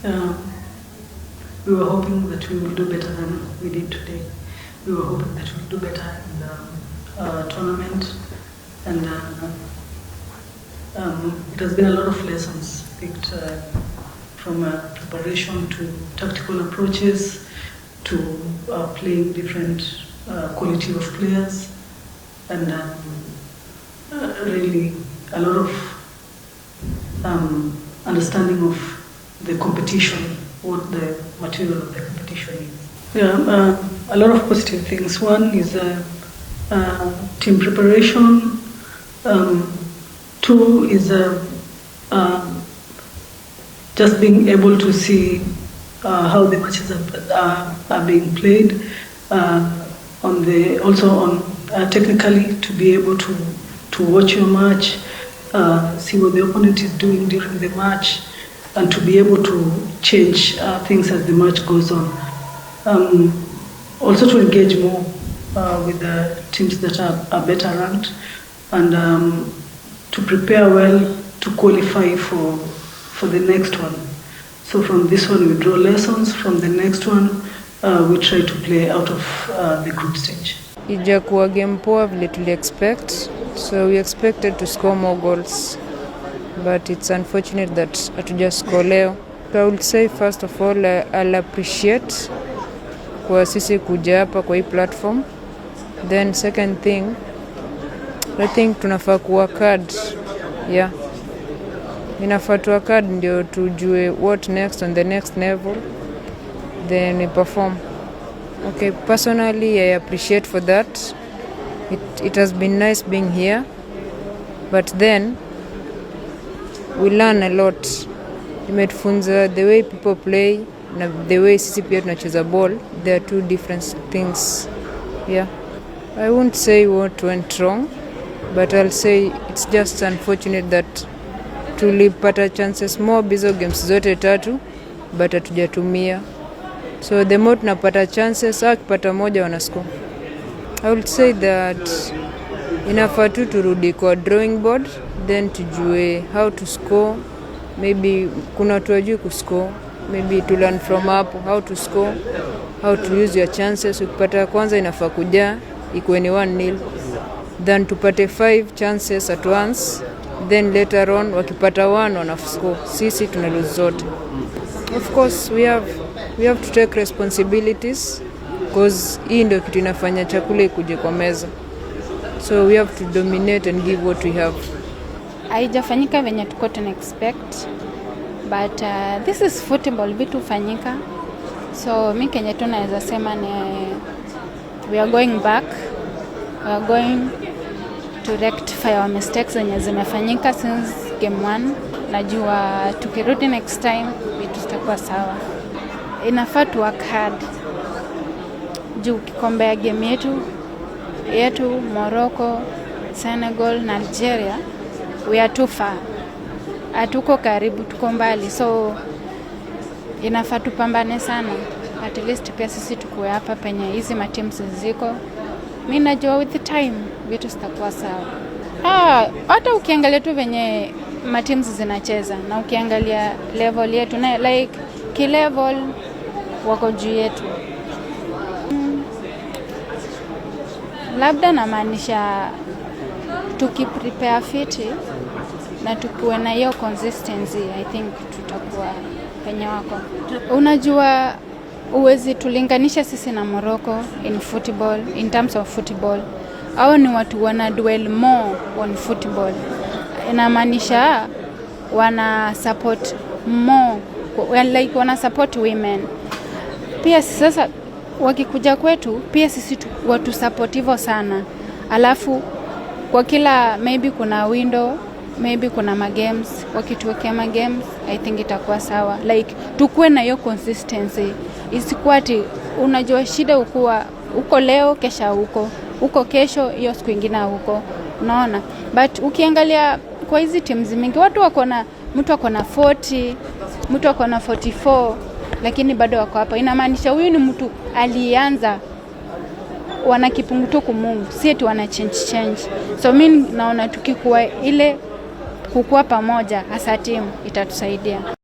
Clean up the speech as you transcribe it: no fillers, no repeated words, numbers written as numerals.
We were hoping that we will do better than we did today. We were hoping that we will do better in the tournament, and it has been a lot of lessons picked from preparation to tactical approaches to playing different quality of players, and really a lot of understanding of the competition, what the material of the competition is. Yeah, a lot of positive things. One is team preparation. Two is just being able to see how the matches are being played. Technically, to be able to watch your match, see what the opponent is doing during the match, and to be able to change things as the match goes on. Also to engage more with the teams that are better ranked, and to prepare well to qualify for the next one. So from this one we draw lessons, from the next one we try to play out of the group stage. Ijakuwa game poa vile tuli expect, so we expected to score more goals, but it's unfortunate that hatuja score leo. So I would say first of all I'll appreciate kwa sisi kuja hapa kwa hii platform. Then second thing, I think tunafaa kuwork hard. Yeah, inafaa tu work hard ndio tujue what next on the next level, then we perform. Okay, personally I appreciate for that. It has been nice being here, but then we learn a lot. Imetufunza the way people play na the way sisi pia tunacheza ball, they are two different things. Yeah, I won't say what went wrong, but I'll say it's just unfortunate that tulipata chances more bizo games zote tatu but hatujatumia. So the more tunapata chances, akipata moja wana score. I would say that inafaa tu turudi kwa drawing board, then tujue how to score. Maybe kuna watu wajui kuscore, maybe to learn from hapo how to score, how to use your chances. Ukipata kwanza inafaa kuja ikuwe ni 1-0, then tupate 5 chances at once, then later on wakipata 1 wana score, sisi tuna lose zote. Of course we have to take responsibilities, because hii ndio kitu inafanya chakula ikuje kwa meza. So we have to dominate and give what we have. Haijafanyika venye tuko tuna expect, but this is football, vitu fanyika. So mimi kenye tu naweza sema ni we are going back, we are going to rectify our mistakes zenye zimefanyika since game 1. Najua tukirudi next time vitu zitakuwa sawa. Inafaa tu work hard. Juu kikombea game yetu Morocco, Senegal na Algeria, we are too far. Hatuko karibu, tuko mbali. So inafaa tupambane sana. At least pia sisi tukue hapa penye hizi mateams ziko. Mimi najua with the time vitu zitakuwa sawa. Hata ukiangalia tu venye mateams zinacheza na ukiangalia level yetu na like ki level wako juu yetu. Labda namaanisha tukiprepare fiti na tukuwe na hiyo consistency, I think tutakuwa penye wako. Unajua uwezi tulinganisha sisi na Morocco in football, in terms of football. Hao ni watu wana dwell more on football. Inamaanisha wana support more, like wana support women. Pia sasa wakikuja kwetu pia sisi watu support hivyo sana. Alafu kwa kila maybe kuna window, maybe kuna magames, wakituwekea magames, I think itakuwa sawa. Like tukue na hiyo consistency. Isikuwa ati unajua shida ukuwa uko leo kesha uko kesho hiyo siku nyingine huko. Unaona? But ukiangalia kwa hizi teams mingi watu wako na mtu ako na 40, mtu ako na 44, lakini bado wako hapa. Inamaanisha huyu ni mtu alianza wana kipunguto kumungu, si eti wana change. So mimi naona tukikuwa ile kukua pamoja as a team itatusaidia.